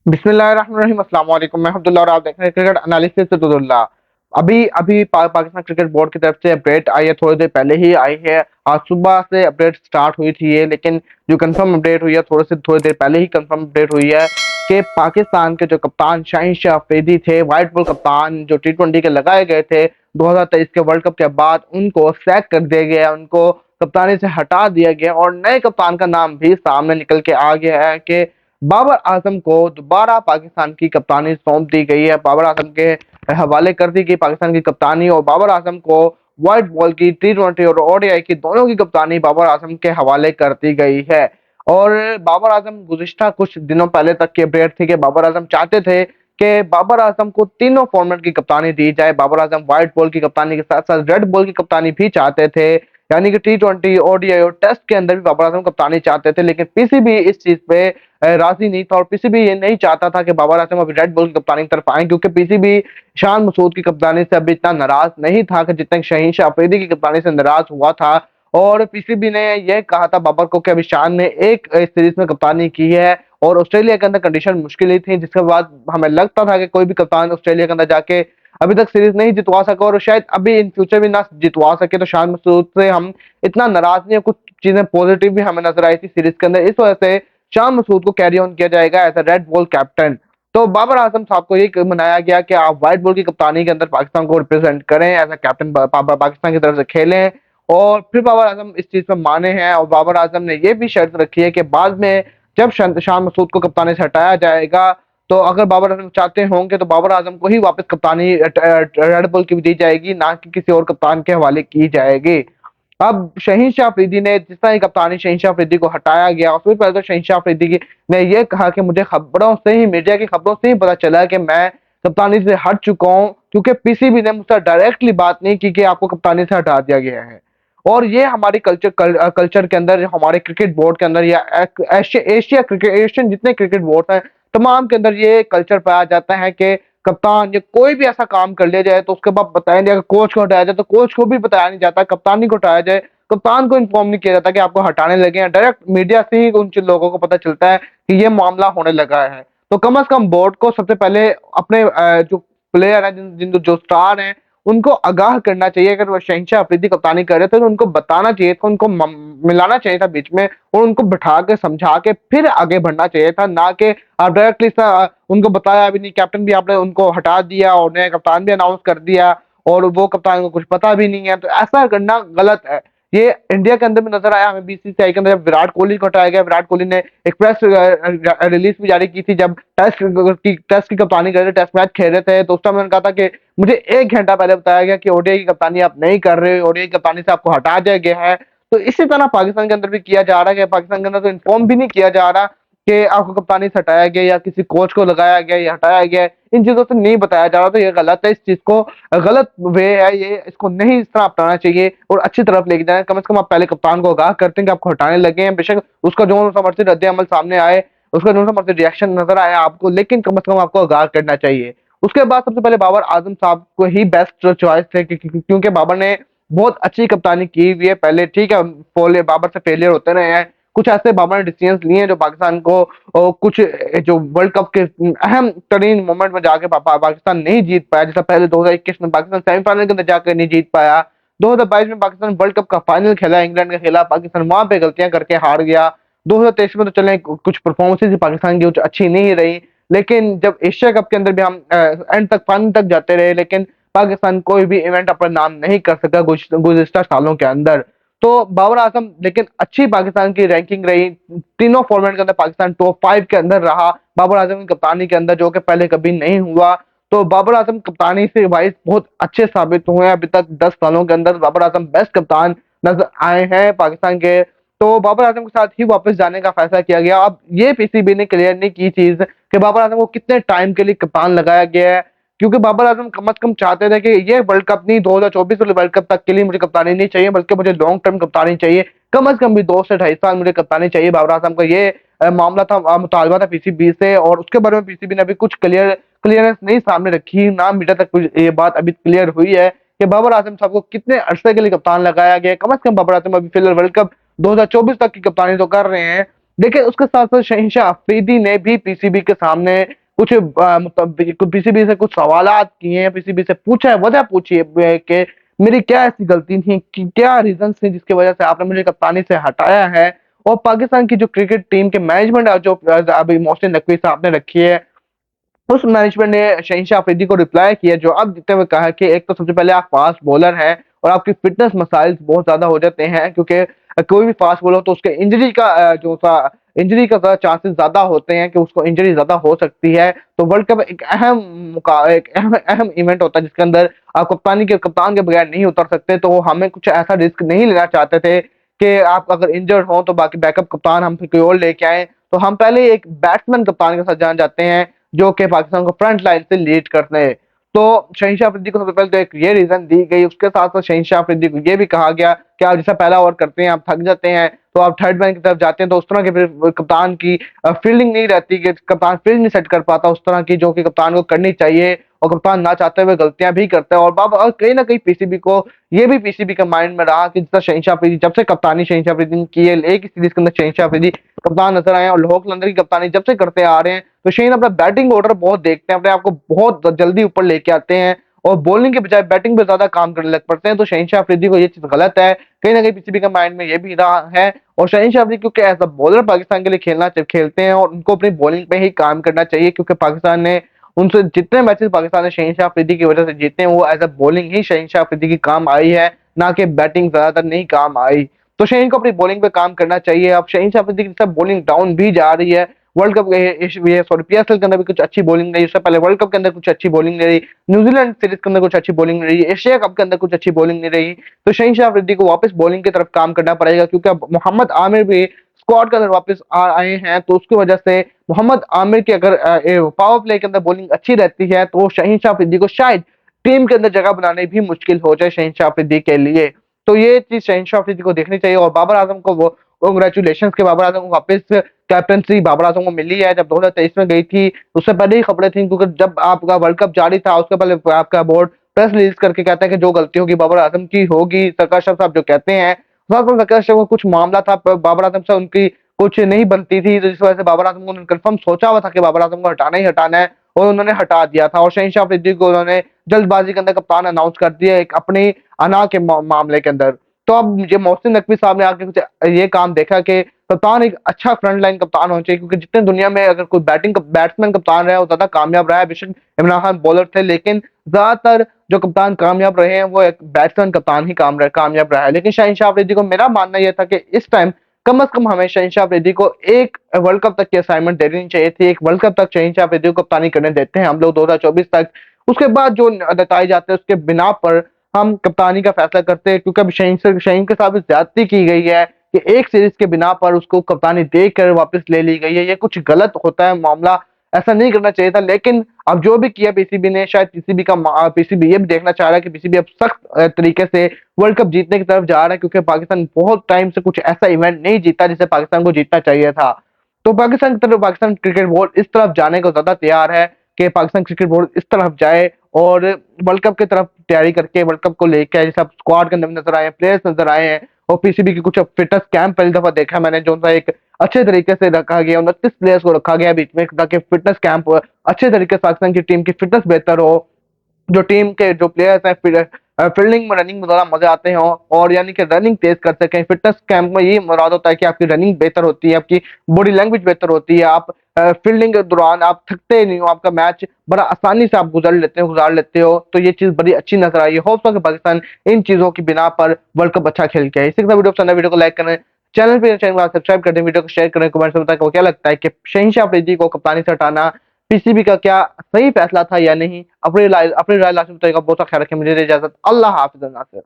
बिस्मिल्लाहिर्रहमानिर्रहीम, अस्सलाम वालेकुम। मैं अब्दुल्ला और आप देख रहे हैं क्रिकेट एनालिसिस से अब्दुल्ला। अभी अभी पाकिस्तान क्रिकेट बोर्ड की तरफ से अपडेट आई है, थोड़ी देर पहले ही आई है। आज सुबह से अपडेट स्टार्ट हुई थी ये, लेकिन जो कंफर्म अपडेट हुई है थोड़ी देर पहले ही कंफर्म अपडेट हुई है कि पाकिस्तान के जो कप्तान शाहीन शाह अफरीदी थे, व्हाइट बॉल कप्तान जो T20 के लगाए गए थे 2023 के वर्ल्ड कप के बाद, उनको सैक कर दिया गया, उनको कप्तानी से हटा दिया गया और नए कप्तान का नाम भी सामने निकल के आ गया है कि बाबर आजम को दोबारा पाकिस्तान की कप्तानी सौंप दी गई है। बाबर आजम के हवाले कर दी गई पाकिस्तान की कप्तानी और बाबर आजम को व्हाइट बॉल की T20 और ODI की दोनों की कप्तानी बाबर आजम के हवाले कर दी गई है। और बाबर आजम गुज़िश्ता कुछ दिनों पहले तक की अपडेट थी कि बाबर आजम चाहते थे कि बाबर आजम को तीनों फॉर्मेट की कप्तानी दी जाए। बाबर आजम व्हाइट बॉल की कप्तानी के साथ साथ रेड बॉल की कप्तानी भी चाहते थे, यानी कि T20, ODI और टेस्ट के अंदर भी बाबर आजम कप्तानी चाहते थे, लेकिन पीसीबी इस चीज पे राजी नहीं था और पीसीबी ये नहीं चाहता था कि बाबर आजम अभी रेड बॉल की कप्तानी की तरफ आए, क्योंकि पीसीबी शान मसूद की कप्तानी से अभी इतना नाराज नहीं था कि जितना शाहीन शाह अफरीदी की कप्तानी से नाराज हुआ था। और पीसीबी ने यह कहा था बाबर को कि अभी शान ने एक सीरीज में कप्तानी की है और ऑस्ट्रेलिया के अंदर कंडीशन मुश्किल ही थी, जिसके बाद हमें लगता था कि कोई भी कप्तान ऑस्ट्रेलिया के अंदर जाके अभी तक सीरीज नहीं जितवा सका और शायद अभी इन फ्यूचर भी ना जितवा सके। तो शान मसूद से हम इतना नाराज नहीं है, कुछ चीजें पॉजिटिव भी हमें नजर आई थी सीरीज के अंदर, इस वजह से शान मसूद को कैरी ऑन किया जाएगा as a red ball captain. तो बाबर आजम साहब को ये मनाया गया कि आप व्हाइट बॉल की कप्तानी के अंदर पाकिस्तान को रिप्रेजेंट करें, एज अ कैप्टन पाकिस्तान की तरफ से खेलें। और फिर बाबर आजम इस चीज में माने हैं और बाबर आजम ने ये भी शर्त रखी है कि बाद में जब शान मसूद को कप्तानी से हटाया जाएगा, तो अगर बाबर आजम चाहते होंगे तो बाबर आजम को ही वापस कप्तानी रेड बॉल की भी दी जाएगी, ना कि किसी और कप्तान के हवाले की जाएगी। अब शहीन शाह अफरीदी ने जिस तरह कप्तानी शहीन शाह अफरीदी को हटाया गया, उससे पहले तो शहीन शाह अफरीदी ने यह कहा कि मुझे खबरों से ही, मीडिया की खबरों से ही पता चला कि मैं कप्तानी से हट चुका हूं, क्योंकि पीसीबी ने मुझसे डायरेक्टली बात नहीं की कि आपको कप्तानी से हटा दिया गया है। और ये हमारी कल्चर के अंदर, हमारे क्रिकेट बोर्ड के अंदर या एशिया क्रिकेट, एशियन जितने क्रिकेट बोर्ड हैं तमाम के अंदर ये कल्चर पाया जाता है कि कप्तान या कोई भी ऐसा काम कर लिया जाए तो उसके बाद बताया नहीं, अगर कोच को हटाया जाए तो कोच को भी बताया नहीं जाता, कप्तानी को हटाया जाए कप्तान को इन्फॉर्म नहीं किया जाता कि आपको हटाने लगे हैं। डायरेक्ट मीडिया से ही उन लोगों को पता चलता है कि ये मामला होने लगा है। तो कम से कम बोर्ड को सबसे पहले अपने जो प्लेयर हैं, जो स्टार हैं, उनको आगाह करना चाहिए। अगर वो शहनशाह अफरीदी कप्तानी कर रहे थे तो उनको बताना चाहिए था, उनको मिलाना चाहिए था बीच में और उनको बिठा के समझा के फिर आगे बढ़ना चाहिए था, ना कि आप डायरेक्टली उनको बताया भी नहीं, कैप्टन भी आपने उनको हटा दिया और नया कप्तान भी अनाउंस कर दिया और वो कप्तान को कुछ पता भी नहीं है। तो ऐसा करना गलत है। ये इंडिया के अंदर भी नजर आया हमें बीसीसीआई के अंदर, जब विराट कोहली को हटाया गया, विराट कोहली ने एक प्रेस रिलीज भी जारी की थी जब टेस्ट की कप्तानी कर रहे, टेस्ट मैच खेल रहे थे, तो उस टाइम उन्होंने कहा था कि मुझे 1 घंटा पहले बताया गया कि ओडीआई की कप्तानी आप नहीं कर रहे, ओडीआई की कप्तानी से आपको हटा दिया गया है। तो इसी तरह पाकिस्तान के अंदर भी किया जा रहा है कि पाकिस्तान के अंदर तो इन्फॉर्म भी नहीं किया जा रहा कि आपको कप्तानी से हटाया गया या किसी कोच को लगाया गया या हटाया गया है, इन चीजों से नहीं बताया जा रहा। तो ये गलत है, इस चीज को गलत वे है ये, इसको नहीं इस तरह अपनाना चाहिए और अच्छी तरफ लेके जाना। कम से कम आप पहले कप्तान को आगाह करते हैं कि आपको हटाने लगे हैं, बेशक उसका जो सा मर्जी रद्द अमल सामने आए, उसका जो सा मर्जी रिएक्शन नजर आया आपको, लेकिन कम से कम आपको आगाह करना चाहिए। उसके बाद सबसे पहले बाबर आजम साहब को ही बेस्ट चॉइस थे, क्योंकि बाबर ने बहुत अच्छी कप्तानी की हुई है पहले। ठीक है, बाबर से फेलियर होते रहे हैं, कुछ ऐसे बाबर ने डिसीजंस लिए हैं जो पाकिस्तान को कुछ जो वर्ल्ड कप के अहम तरीन मोमेंट में जाके पाकिस्तान नहीं जीत पाया, जैसा पहले 2021 में पाकिस्तान सेमीफाइनल के अंदर जाकर नहीं जीत पाया, 2022 में पाकिस्तान वर्ल्ड कप का फाइनल खेला इंग्लैंड के खिलाफ, पाकिस्तान वहां पे गलतियां करके हार गया। 2023 में तो चले कुछ परफॉर्मेंसेज पाकिस्तान की कुछ अच्छी नहीं रही, लेकिन जब एशिया कप के अंदर भी हम एंड तक, फाइनल तक जाते रहे, लेकिन पाकिस्तान कोई भी इवेंट अपना नाम नहीं कर सका गुज़िश्ता सालों के अंदर। तो बाबर आजम, लेकिन अच्छी पाकिस्तान की रैंकिंग रही, तीनों फॉर्मेट के अंदर पाकिस्तान टॉप 5 के अंदर रहा बाबर आजम की कप्तानी के अंदर, जो कि पहले कभी नहीं हुआ। तो बाबर आजम कप्तानी से वाइस बहुत अच्छे साबित हुए हैं। अभी तक 10 सालों के अंदर बाबर आजम बेस्ट कप्तान नजर आए हैं पाकिस्तान के। तो बाबर आजम के साथ ही वापस जाने का फैसला किया गया। अब ये पीसीबी ने क्लियर नहीं की चीज कि बाबर आजम को कितने टाइम के लिए कप्तान लगाया गया है, क्योंकि बाबर आजम कम से कम चाहते थे कि ये वर्ल्ड कप नहीं, 2024 वाले वर्ल्ड कप तक के लिए मुझे कप्तानी नहीं चाहिए, बल्कि मुझे लॉन्ग टर्म कप्तानी चाहिए, कम से कम भी 2 से 2.5 साल मुझे कप्तानी चाहिए। बाबर आजम का ये मामला था, मुतालबा था पीसीबी से, और उसके बारे में पीसीबी ने अभी कुछ क्लियरेंस नहीं सामने रखी, ना मीडिया तक कुछ ये बात अभी क्लियर हुई है कि बाबर आजम साहब को कितने अरसे के लिए कप्तान लगाया गया है। कम से कम बाबर आजम अभी फिलहाल वर्ल्ड कप 2024 तक की कप्तानी तो कर रहे हैं, देखिए उसके साथ-साथ शहंशाह अफरीदी ने भी पीसीबी के सामने कुछ मतलब पीसीबी से कुछ सवालात किए हैं, पीसीबी से पूछा है, वजह पूछी है कि मेरी क्या ऐसी गलती थी कि क्या रीज़न्स थे जिसकी वजह से आपने मुझे कप्तानी से हटाया है? और पाकिस्तान की जो क्रिकेट टीम के मैनेजमेंट जो अभी मोहसिन नकवी साहब ने रखी है, उस मैनेजमेंट ने शहंशाह अफरीदी को रिप्लाई किया, जवाब देते हुए कहा कि एक तो सबसे पहले आप फास्ट बॉलर हैं और आपकी फिटनेस मसाइल बहुत ज़्यादा हो जाते हैं क्योंकि कोई भी फास्ट बॉलर तो उसके इंजरी का चांसेस ज़्यादा होते हैं कि उसको इंजरी ज़्यादा हो सकती है। तो वर्ल्ड कप एक अहम अहम इवेंट होता है जिसके अंदर आप कप्तान के बगैर नहीं उतर सकते, तो हमें कुछ ऐसा रिस्क नहीं लेना चाहते थे कि आप अगर इंजर्ड हो तो बाकी बैकअप कप्तान हम फिर कोई और लेके आएँ। तो हम पहले ही एक बैट्समैन कप्तान के साथ जाना चाहते हैं जो कि पाकिस्तान को फ्रंट लाइन से लीड करते हैं। तो शहंशाह अफरीदी को सबसे पहले तो एक ये रीज़न दी गई, उसके साथ-साथ शहंशाह अफरीदी को ये भी कहा गया कि आप जैसा पहला ओवर करते हैं, आप थक जाते हैं, तो आप थर्ड मैन की तरफ जाते हैं, तो उस तरह की फिर कप्तान की फील्डिंग नहीं रहती कि कप्तान फील्ड नहीं सेट कर पाता उस तरह की जो कि कप्तान को करनी चाहिए और कप्तान ना चाहते हुए गलतियाँ भी करता है और कहीं न कहीं पीसीबी को ये भी पीसीबी के माइंड में रहा कि जितना शहंशाह अफरीदी जब से कप्तानी शहंशाह अफरीदी ने की है, एक ही सीरीज़ के अंदर शहंशाह अफरीदी कप्तान नज़र आए हैं और लोह कलंदर की कप्तानी जब से करते आ रहे हैं, तो शेन अपना बैटिंग ऑर्डर बहुत देखते हैं, अपने आप को बहुत जल्दी ऊपर लेके आते हैं और बॉलिंग के बजाय बैटिंग पे ज़्यादा काम करने लग पड़ते हैं, तो शहंशाह अफरीदी को ये चीज़ गलत है। कहीं न कहीं पीसीबी के माइंड में ये भी रहा है और शहंशाह अफरीदी क्योंकि एज़ अ बॉलर पाकिस्तान के लिए खेलते हैं और उनको अपनी बॉलिंग पे ही काम करना चाहिए क्योंकि पाकिस्तान ने उनसे जितने मैचेस पाकिस्तान ने शहंशाह अफरीदी की वजह से जीते हैं, वो एज़ अ बॉलिंग ही शहंशाह अफरीदी की काम आई है, ना कि बैटिंग ज़्यादातर नहीं काम आई। तो शहीन को अपनी बॉलिंग पे काम करना चाहिए। अब शहंशाह अफरीदी की सब बॉलिंग डाउन भी जा रही है। वर्ल्ड कप ये सॉरी पीएसएल के अंदर भी कुछ अच्छी बॉलिंग रही, उससे पहले वर्ल्ड कप के अंदर कुछ अच्छी बॉलिंग नहीं रही, न्यूजीलैंड सीरीज के अंदर कुछ अच्छी बॉलिंग नहीं रही, एशिया कप के अंदर कुछ अच्छी बॉलिंग नहीं रही। तो शहंशाह अफरीदी को वापस बॉलिंग की तरफ काम करना पड़ेगा क्योंकि अब मोहम्मद आमिर भी स्क्वाड के अंदर वापस आए हैं, तो उसकी वजह से मोहम्मद आमिर की अगर पावर प्ले के अंदर बॉलिंग अच्छी रहती है, तो शहंशाह अफरीदी को शायद टीम के अंदर जगह बनाने भी मुश्किल हो जाए शहंशाह अफरीदी के लिए। तो ये चीज़ शहंशाह अफरीदी को देखनी चाहिए और बाबर आज़म को वो कांग्रेचुलेशंस कि बाबर आज़म को वापस कैप्टेंसी बाबर आज़म को मिली है। जब 2023 में गई थी, उससे पहले ही खबरें थी क्योंकि जब आपका वर्ल्ड कप जारी था, उसके पहले आपका बोर्ड प्रेस रिलीज़ करके कहता है कि जो गलती होगी बाबर आज़म की होगी। सरकार साहब जो कहते हैं, साथ-साथ सरकार साहब को कुछ मामला था बाबर आज़म से उनकी कुछ नहीं बनती थी, तो जिस वजह से बाबर आज़म को उन्होंने कन्फर्म सोचा हुआ था कि बाबर आज़म को हटाना ही हटाना है और उन्होंने हटा दिया था और शहंशाह अफरीदी को उन्होंने जल्दबाज़ी के अंदर कप्तान अनाउंस कर दिया एक अपनी अना के मामले के अंदर। तो अब ये मोहसिन नकवी साहब ने आके कुछ ये काम देखा कि कप्तान एक अच्छा फ्रंट लाइन कप्तान होना चाहिए क्योंकि जितने दुनिया में अगर कोई बैट्समैन कप्तान रहा है वो ज़्यादा कामयाब रहा है। बेशक इमरान खान बॉलर थे लेकिन ज़्यादातर जो कप्तान कामयाब रहे हैं वो एक बैट्समैन कप्तान ही कामयाब रहा है। लेकिन शहंशाह अफरीदी को मेरा मानना ये था कि इस टाइम कम से कम हमें शहंशाह अफरीदी को एक वर्ल्ड कप तक की असाइनमेंट दे देनी चाहिए थी। एक वर्ल्ड कप तक शहंशाह अफरीदी को कप्तानी करने देते हैं हम लोग 2024 तक। उसके बाद जो नताइज आते हैं उसके बिना पर हम कप्तानी का फैसला करते हैं क्योंकि अब शहीन के साथ ज्यादती की गई है कि एक सीरीज के बिना पर उसको कप्तानी देकर वापस ले ली गई है। ये कुछ गलत होता है मामला, ऐसा नहीं करना चाहिए था। लेकिन अब जो भी किया पीसीबी ने, शायद पीसीबी ये भी देखना चाह रहा है कि पीसीबी अब सख्त तरीके से वर्ल्ड कप जीतने की तरफ जा रहा है क्योंकि पाकिस्तान बहुत टाइम से कुछ ऐसा इवेंट नहीं जीता जिसे पाकिस्तान को जीतना चाहिए था। तो पाकिस्तान क्रिकेट बोर्ड इस तरफ जाने को ज्यादा तैयार है कि पाकिस्तान क्रिकेट बोर्ड इस तरफ जाए और वर्ल्ड कप की तरफ तैयारी करके वर्ल्ड कप को लेके जैसे अब स्क्वाड के अंदर नजर आए हैं, प्लेयर्स नजर आए हैं और पीसीबी की कुछ फिटनेस कैंप पहली दफा देखा मैंने जो सा एक अच्छे तरीके से रखा गया, 29 प्लेयर्स को रखा गया बीच में ताकि फिटनेस कैंप अच्छे तरीके से पाकिस्तान की टीम की फिटनेस बेहतर हो, जो टीम के जो प्लेयर्स हैं फील्डिंग में रनिंग में ज़्यादा मज़े आते हों और यानी कि रनिंग तेज़ कर सकें। फिटनेस कैंप में ये मुराद होता है कि आपकी रनिंग बेहतर होती है, आपकी बॉडी लैंग्वेज बेहतर होती है, आप फील्डिंग के दौरान आप थकते नहीं हो, आपका मैच बड़ा आसानी से आप गुज़ार लेते हो। तो ये चीज़ बड़ी अच्छी नज़र आई है। होप्स हो कि पाकिस्तान इन चीज़ों की बिना पर वर्ल्ड कप अच्छा खेल के आए। इसी के साथ वीडियो पसंद है, वीडियो को लाइक करें, चैनल को सब्सक्राइब कर दें, वीडियो को शेयर करें, कमेंट्स में बताएं आपको क्या लगता है कि शहंशाह अफरीदी को कप्तानी से हटाना पीसीबी का क्या सही फैसला था या नहीं? अपनी राय लास्ट में बताइएगा। बहुत सा ख्याल रखें, मुझे दे इजाज़त। अल्लाह हाफ़िज़ नासिर।